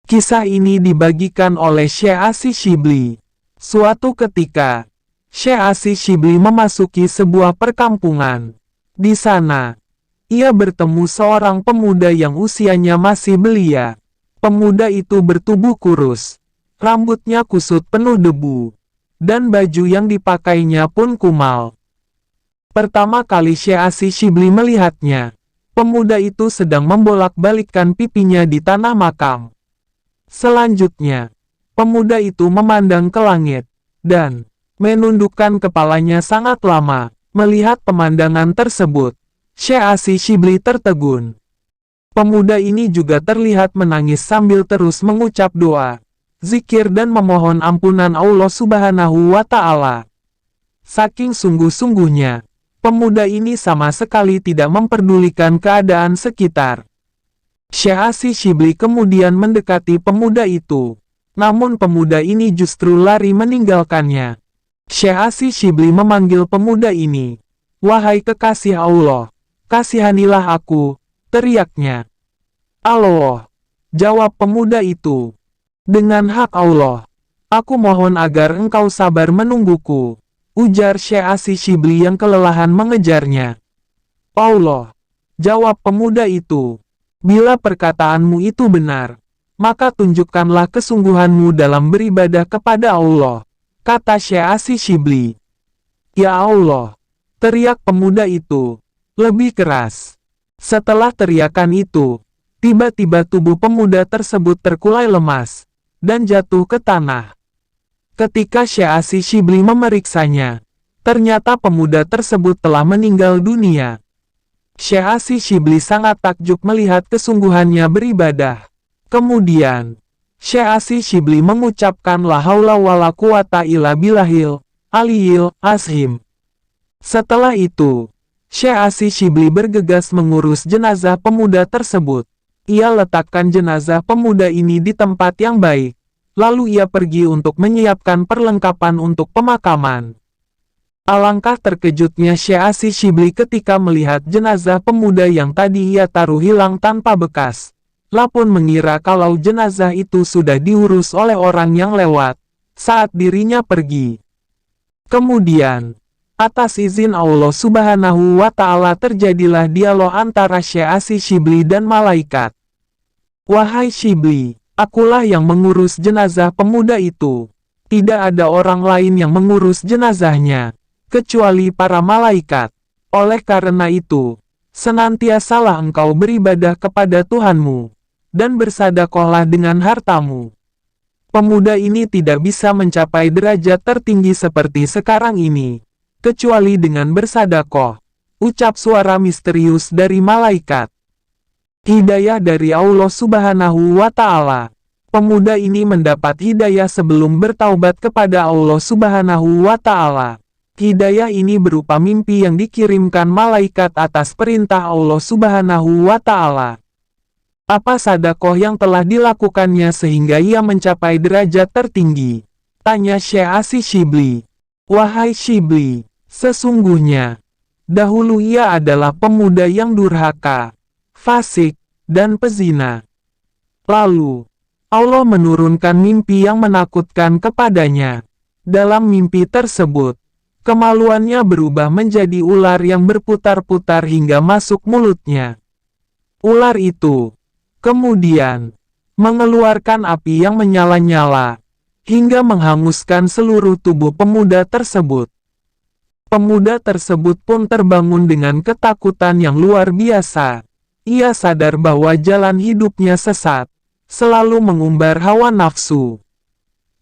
Kisah ini dibagikan oleh Syekh Asy Shibli. Suatu ketika, Syekh Asy Shibli memasuki sebuah perkampungan. Di sana, ia bertemu seorang pemuda yang usianya masih belia. Pemuda itu bertubuh kurus, rambutnya kusut penuh debu, dan baju yang dipakainya pun kumal. Pertama kali Syekh Asy Shibli melihatnya, pemuda itu sedang membolak-balikkan pipinya di tanah makam. Selanjutnya, pemuda itu memandang ke langit, dan menundukkan kepalanya sangat lama. Melihat pemandangan tersebut, Syekh Asy Shibli tertegun. Pemuda ini juga terlihat menangis sambil terus mengucap doa, zikir dan memohon ampunan Allah Subhanahu wa Ta'ala. Saking sungguh-sungguhnya, pemuda ini sama sekali tidak memperdulikan keadaan sekitar. Syekh Asy Shibli kemudian mendekati pemuda itu, namun pemuda ini justru lari meninggalkannya. Syekh Asy Shibli memanggil pemuda ini. "Wahai kekasih Allah, kasihanilah aku," teriaknya. "Allah," jawab pemuda itu. "Dengan hak Allah, aku mohon agar engkau sabar menungguku," ujar Syekh Asy Shibli yang kelelahan mengejarnya. "Allah," jawab pemuda itu. "Bila perkataanmu itu benar, maka tunjukkanlah kesungguhanmu dalam beribadah kepada Allah," kata Syekh Asy Shibli. "Ya Allah," teriak pemuda itu, lebih keras. Setelah teriakan itu, tiba-tiba tubuh pemuda tersebut terkulai lemas, dan jatuh ke tanah. Ketika Syekh Asy Shibli memeriksanya, ternyata pemuda tersebut telah meninggal dunia. Syekh Asy Shibli sangat takjub melihat kesungguhannya beribadah. Kemudian, Syekh Asy Shibli mengucapkan la haula wala quwata illa billahil aliyil azim. Setelah itu, Syekh Asy Shibli bergegas mengurus jenazah pemuda tersebut. Ia letakkan jenazah pemuda ini di tempat yang baik. Lalu ia pergi untuk menyiapkan perlengkapan untuk pemakaman. Alangkah terkejutnya Syekh Asy Shibli ketika melihat jenazah pemuda yang tadi ia taruh hilang tanpa bekas. Lapun mengira kalau jenazah itu sudah diurus oleh orang yang lewat saat dirinya pergi. Kemudian, atas izin Allah Subhanahu wa Ta'ala terjadilah dialog antara Syekh Asy Shibli dan malaikat. "Wahai Shibli, akulah yang mengurus jenazah pemuda itu. Tidak ada orang lain yang mengurus jenazahnya, kecuali para malaikat. Oleh karena itu, senantiasalah engkau beribadah kepada Tuhanmu, dan bersedekahlah dengan hartamu." Pemuda ini tidak bisa mencapai derajat tertinggi seperti sekarang ini, kecuali dengan bersedekah, ucap suara misterius dari malaikat. Hidayah dari Allah Subhanahu wa Ta'ala. Pemuda ini mendapat hidayah sebelum bertaubat kepada Allah Subhanahu wa Ta'ala. Hidayah ini berupa mimpi yang dikirimkan malaikat atas perintah Allah Subhanahu wa Ta'ala. Apa sedekah yang telah dilakukannya sehingga ia mencapai derajat tertinggi? Tanya Syekh Asy Shibli. "Wahai Shibli, sesungguhnya, dahulu ia adalah pemuda yang durhaka, fasik, dan pezina. Lalu, Allah menurunkan mimpi yang menakutkan kepadanya. Dalam mimpi tersebut, kemaluannya berubah menjadi ular yang berputar-putar hingga masuk mulutnya. Ular itu kemudian mengeluarkan api yang menyala-nyala, hingga menghanguskan seluruh tubuh pemuda tersebut. Pemuda tersebut pun terbangun dengan ketakutan yang luar biasa. Ia sadar bahwa jalan hidupnya sesat, selalu mengumbar hawa nafsu.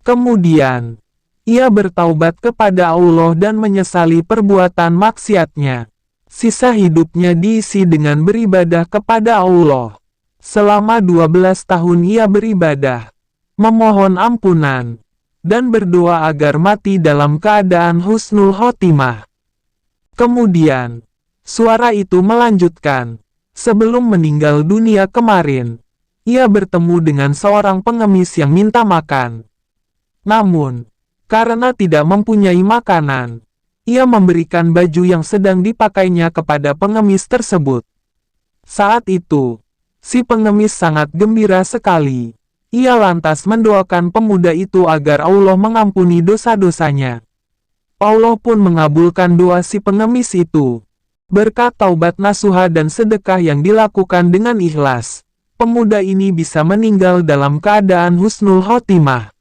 Kemudian, ia bertaubat kepada Allah dan menyesali perbuatan maksiatnya. Sisa hidupnya diisi dengan beribadah kepada Allah. Selama 12 tahun ia beribadah, memohon ampunan, dan berdoa agar mati dalam keadaan husnul khotimah. Kemudian, suara itu melanjutkan, sebelum meninggal dunia kemarin, ia bertemu dengan seorang pengemis yang minta makan. Namun, karena tidak mempunyai makanan, ia memberikan baju yang sedang dipakainya kepada pengemis tersebut. Saat itu, si pengemis sangat gembira sekali. Ia lantas mendoakan pemuda itu agar Allah mengampuni dosa-dosanya. Allah pun mengabulkan doa si pengemis itu. Berkat taubat nasuha dan sedekah yang dilakukan dengan ikhlas, pemuda ini bisa meninggal dalam keadaan husnul khotimah.